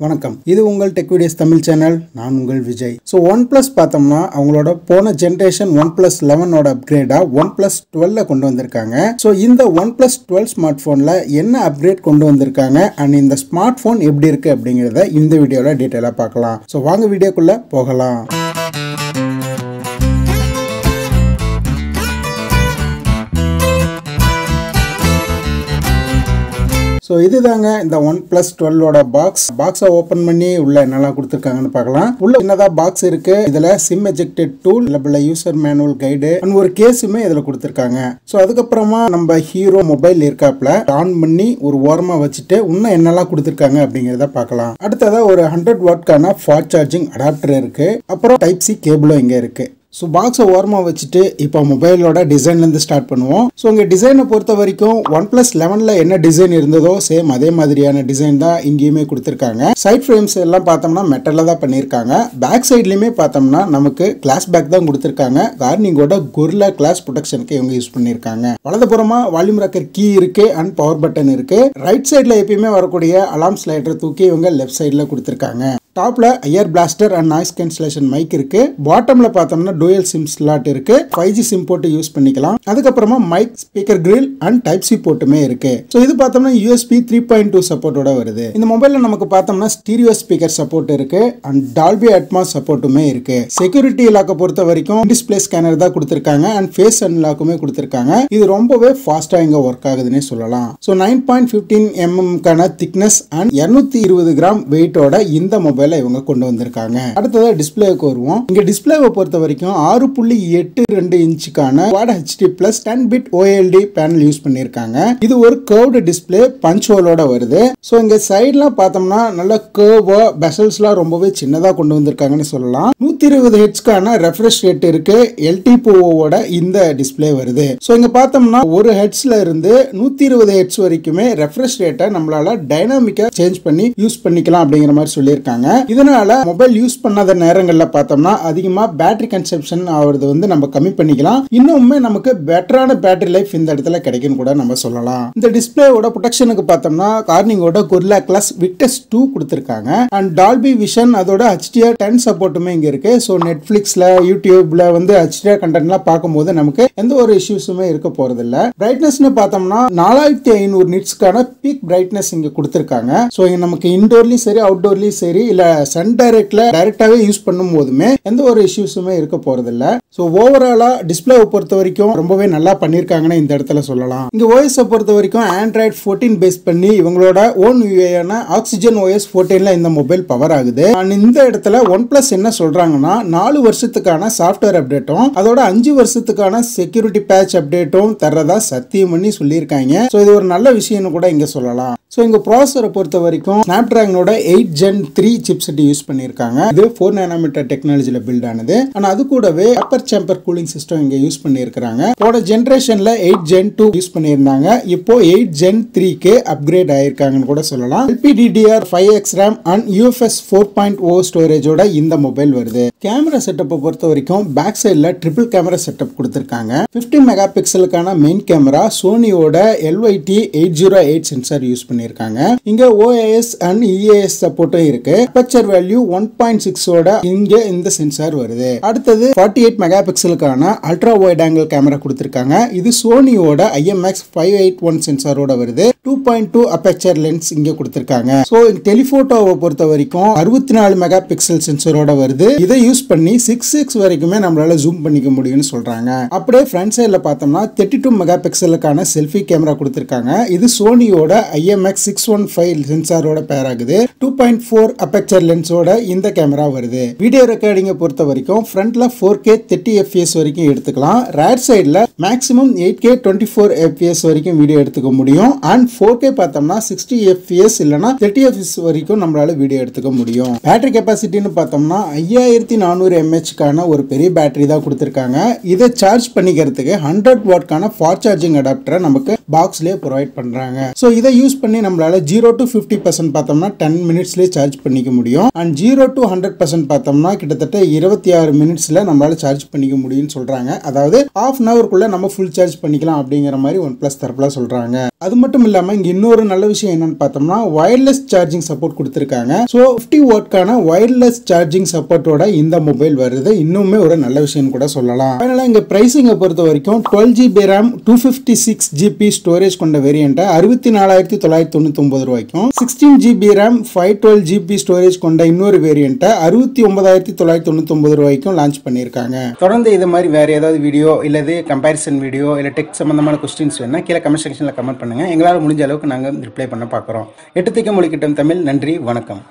வணக்கம், இது உங்கள் டெக் வீடியோஸ் தமிழ் சேனல். நான் உங்கள் விஜய். ஸோ OnePlus பார்த்தோம்னா அவங்களோட போன ஜென்ரேஷன் OnePlus 11ஓட அப்கிரேடாக OnePlus 12 கொண்டு வந்திருக்காங்க. ஸோ இந்த OnePlus 12 ஸ்மார்ட் ஃபோனில் என்ன அப்கிரேட் கொண்டு வந்திருக்காங்க அண்ட் இந்த ஸ்மார்ட் ஃபோன் எப்படி இருக்குது அப்படிங்கிறத இந்த வீடியோவில் டீட்டெயிலாக பார்க்கலாம். ஸோ வாங்க வீடியோக்குள்ளே போகலாம். ஸோ இதுதாங்க இந்த OnePlus 12ஓட பாக்ஸை ஓப்பன் பண்ணி உள்ள என்னெல்லாம் கொடுத்துருக்காங்கன்னு பார்க்கலாம். உள்ள என்னதான் பாக்ஸ் இருக்கு, இதுல sim ejected tool, user manual guide and ஒரு கேஸுமே இதுல கொடுத்துருக்காங்க. ஸோ அதுக்கப்புறமா நம்ம ஹீரோ மொபைல் இருக்காப்ல ஆன் பண்ணி ஒரு ஓரமா வச்சுட்டு இன்னும் என்னெல்லாம் கொடுத்துருக்காங்க அப்படிங்கிறத பார்க்கலாம். அடுத்ததா ஒரு 100 வாட்கான ஃபாஸ்ட் சார்ஜிங் அடாப்டர் இருக்கு. அப்புறம் டைப் சி கேபிளும் இங்க இருக்கு. ஸோ பாக்ஸை ஓரமாக வச்சுட்டு இப்போ மொபைலோட டிசைன்லேருந்து ஸ்டார்ட் பண்ணுவோம். ஸோ உங்கள் டிசைனை பொறுத்த வரைக்கும் OnePlus 11ல் என்ன டிசைன் இருந்ததோ சேம் அதே மாதிரியான டிசைன் தான் இங்கேயுமே கொடுத்துருக்காங்க. சைட் ஃப்ரேம்ஸ் எல்லாம் பார்த்தோம்னா மெட்டலில் தான் பண்ணியிருக்காங்க. பேக் சைட்லையுமே பார்த்தோம்னா நமக்கு கிளாஸ் பேக் தான் கொடுத்துருக்காங்க. கார்னிங்கோட கொரில்லா கிளாஸ் ப்ரொடெக்ஷனுக்கு இவங்க யூஸ் பண்ணியிருக்காங்க. வலதுபுறமாக வால்யூம் ராக்கர் கீ இருக்கு அண்ட் பவர் பட்டன் இருக்கு. ரைட் சைடில் எப்பயுமே வரக்கூடிய அலாம் ஸ்லைடரை தூக்கி இவங்க லெஃப்ட் சைடில் கொடுத்துருக்காங்க. டாப்ல air blaster and noise cancellation mic இருக்கு. பாட்டம்ல பார்த்தோம்னா டூயல் சிம் ஸ்லாட் இருக்கு. 5G சிம் போட்டு யூஸ் பண்ணிக்கலாம். அதுக்கப்புறமா mic, speaker grill and type C போர்ட்டுமே இருக்கு. ஸோ இது பார்த்தோம்னா USB 3.2 சப்போர்ட்டோட வருது. இந்த மொபைல்ல நமக்கு பார்த்தோம்னா ஸ்டீரியோ ஸ்பீக்கர் சப்போர்ட் இருக்கு அண்ட் டால்பி அட்மாஸ் சப்போர்ட்டுமே இருக்கு. செக்யூரிட்டி லாக்கை பொறுத்த வரைக்கும் டிஸ்பிளே ஸ்கேனர் தான் கொடுத்திருக்காங்க அண்ட் ஃபேஸ் அன்லாக்குமே கொடுத்திருக்காங்க. இது ரொம்பவே ஃபாஸ்டா இங்க ஒர்க் ஆகுதுன்னே சொல்லலாம். So 9.15 mm thickness and 220 gram வெயிட்டோட இந்த மொபைல் இவங்க கொண்டு வந்திருக்காங்க. அடுத்ததா டிஸ்பிளேக்கு வருவோம். இங்க டிஸ்பிளேவை பொறுத்த வரைக்கும் 6.82 இன்ச்சுக்கான Quad HD Plus 10-bit OLED panel use பண்ணிருக்காங்க. இது ஒரு கர்வ்டு டிஸ்பிளே பஞ்ச் ஹோலோட வருது. சோ இங்க சைடுலாம் பார்த்தோம்னா நல்ல கர்வா பெசல்ஸ்லாம் ரொம்பவே சின்னதா கொண்டு வந்திருக்காங்கன்னு சொல்லலாம். 120 ஹெர்ட்ஸ்க்கான ரெஃப்ரெஷ் ரேட் இருக்கு. LTPOவோட இந்த டிஸ்பிளே வருது. சோ இங்க பார்த்தோம்னா ஒரு ஹெர்ட்ஸ்ல இருந்து 120 ஹெர்ட்ஸ் வரைக்குமே ரெஃப்ரெஷ் ரேட்டை நம்மளால டைனாமிக்கா சேஞ்ச் பண்ணி யூஸ் பண்ணிக்கலாம் அப்படிங்கிற மாதிரி சொல்லியிருக்காங்க. இதனால மொபைல் யூஸ் பண்ணாத நேரங்கள்ல பார்த்தோம்னா அதிகமா பேட்டரி கன்சப்ஷன் ஆகுறது நம்ம கம்மி பண்ணிக்கலாம். இன்னுமே நமக்கு பெட்டரான பேட்டரி லைஃப் இந்த இடத்துல கிடைக்கும் கூட நம்ம சொல்லலாம். இந்த டிஸ்பிளேயோட ப்ரொடெக்ஷனுக்கு பார்த்தோம்னா கார்னிங்கோட கொரில்லா கிளாஸ் விக்டஸ் 2 கொடுத்திருக்காங்க அண்ட் டால்பி விஷன் அதோட HDR10 சப்போர்ட்டுமே இங்க இருக்கு. ஸோ நெட்ஃபிளிக்ஸ்ல யூடியூப்ல HDR கண்டென்ட்லாம் பார்க்கும்போது நமக்கு எந்த ஒரு இஷ்யூஸுமே இருக்க போறது இல்ல. பிரைட்னஸ்னு பார்த்தோம்னா 4500 நிட்ஸ்க்கான பீக் பிரைட்னஸ் இங்க கொடுத்திருக்காங்க. ஸோ நமக்கு இன்டோர்லயும் சரி அவுட்டோர்லயும் சரி இல்ல சன் டைரக்டாவே யூஸ் பண்ணும் போதுமே எந்த ஒரு இஷ்யூஸுமே இருக்க போறது இல்ல. சோ ஓவராலா டிஸ்பிளேவை பொறுத்த வரைக்கும் ரொம்பவே நல்லா பண்ணிருக்காங்கன்னு இந்த இடத்துல சொல்லலாம். இங்க OS பொறுத்த வரைக்கும் Android 14 பேஸ் பண்ணி இவங்களோட ஓன் UIயான Oxygen OS 14ல இந்த மொபைல் பவர் ஆகுது. இந்த இடத்துல OnePlus என்ன சொல்றாங்கன்னா 4 வருஷத்துக்கான சாஃப்ட்வேர் அப்டேட்டும் அதோட 5 வருஷத்துக்கான செக்யூரிட்டி பேட்ச் அப்டேட்டும் தரதா சத்தியம் பண்ணி சொல்லியிருக்காங்க. சோ இது ஒரு நல்ல விஷயம்னு கூட இங்க சொல்லலாம். சோ இங்க ப்ராசஸரை பொறுத்த வரைக்கும் Snapdragonோட 8 Gen 3 சிப்செட் யூஸ் பண்ணிருக்காங்க. இது 4 nanometer டெக்னாலஜில பில்ட் ஆனது. ஆனா அது கூடவே அப்பர் சேம்பர் கூலிங் சிஸ்டம் இங்க யூஸ் பண்ணிருக்காங்க. போன ஜெனரேஷன்ல 8 Gen 2 யூஸ் பண்ணிருந்தாங்க. இப்போ 8 Gen 3 க்கு அப்கிரேட் ஆயிருக்காங்கன்னு கூட சொல்லலாம். LPDDR5X RAM and UFS 4.0 ஸ்டோரேஜோட இந்த மொபைல் வருது. கேமரா செட்டப்பை பொறுத்த வரைக்கும் பேக் சைடுல ட்ரிபிள் கேமரா செட்டப் கொடுத்திருக்காங்க. 50 மெகா பிக்சலுக்கான மெயின் கேமரா சோனியோட LYT808 சென்சார் யூஸ் பண்ணிருக்காங்க. இங்க OIS அண்ட் EAS சப்போர்ட்டும் இருக்கு. அபர்ச்சர் வேல்யூ 1.6 ஓட இங்க இந்த சென்சார் வருது. அடுத்தது 48 மெகா பிக்சலுக்கான அல்ட்ரா வைட் ஆங்கிள் கேமரா கொடுத்திருக்காங்க. இது சோனியோட IMX 581 சென்சாரோட வருது. 2.2 அபர்ச்சர் லென்ஸ் இங்க கொடுத்திருக்காங்க. சோ டெலிபோட்டோவை பொறுத்த வரைக்கும் 64 மெகா பிக்சல் சென்சாரோட வருது. இதை யூஸ் பண்ணி 6x வரைக்குமே நம்மளால ஜூம் பண்ணிக்க முடியும்னு சொல்றாங்க. அப்படியே ஃப்ரண்ட் சைடுல பார்த்தோம்னா 32 மெகா பிக்சலுக்கான செல்ஃபி கேமரா கொடுத்திருக்காங்க. இது சோனியோட IMX 615 சென்சாரோட பேர் ஆகுது. 2.4 அபர்ச்சர் லென்ஸோட இந்த கேமரா வருது. வீடியோ ரெக்கார்டிங்கை பொறுத்த வரைக்கும் ஃப்ரண்ட்ல 4K 30 fps வரைக்கும் எடுத்துக்கலாம். ரைட் சைடுல மேக்ஸிமம் 8K 24 fps வரைக்கும் வீடியோ எடுத்துக்க முடியும். அண்ட் 4K பார்த்தோம்னா 60 fps இல்லனா 30 fps வரைக்கும் நம்மளால வீடியோ எடுத்துக்க முடியும். பேட்டரி கெபாசிட்டின்னு பார்த்தோம்னா 5400 mAh கான ஒரு பெரிய பேட்டரி தான் கொடுத்திருக்காங்க. இதை சார்ஜ் பண்ணிக்கிறதுக்கு 100 வாட்கான ஃபாஸ்ட் சார்ஜிங் அடாப்டரை நமக்கு பாக்ஸ்லயே ப்ரொவைட் பண்றாங்க. சோ இதை யூஸ் பண்ணி நம்மளால 0 to 50% பார்த்தோம்னா 10 மினிட்ஸ்லயே சார்ஜ் பண்ணிக்க முடியும். அண்ட் 0 to 100% பார்த்தோம்னா கிட்டத்தட்ட 26 மினிட்ஸ்ல நம்மளால சார்ஜ் பண்ணிக்க முடியும்னு சொல்றாங்க. அதாவது half an hour குள்ள நம்ம ஃபுல் சார்ஜ் பண்ணிக்கலாம் அப்படிங்கிற மாதிரி OnePlus தரப்புல சொல்றாங்க. அது மட்டும் இல்லாம இல்லாம இங்க இன்னொரு நல்ல விஷயம் என்னன்னு பார்த்தோம்னா வயர்லெஸ் சார்ஜிங் சப்போர்ட் கொடுத்திருக்காங்க. சோ 50 வாட்கான வயர்லெஸ் சார்ஜிங் சப்போர்ட்டோட இந்த மொபைல் வருது. இன்னுமே ஒரு நல்ல விஷயம் கூட சொல்லலாம். ஃபைனலா இங்க பிரைசிங்கை பொறுத்த வரைக்கும் 12GB RAM 256GB ஸ்டோரேஜ் கொண்ட வேரியண்ட்டை 64,999 ரூபாய்க்கும், 16GB RAM 512GB ஸ்டோரேஜ் கொண்ட இன்னொரு வேரியண்ட்டை 69,999 ரூபாய்க்கும் லான்ச் பண்ணியிருக்காங்க. தொடர்ந்து இது மாதிரி வேற ஏதாவது வீடியோ இல்லது கம்பேரிசன் வீடியோ இல்ல டெக் சம்பந்தமான கொஸ்டின்ஸ் வேணா கீழே கமெண்ட் செக்ஷன்ல கமெண்ட் பண்ணுங்க. எங்களால் முடிஞ்ச அளவுக்கு நாங்கள் ரிப்ளை பண்ண பார்க்குறோம். எட்டு திக்க மொழிக்கிட்டம் தமிழ். நன்றி, வணக்கம்.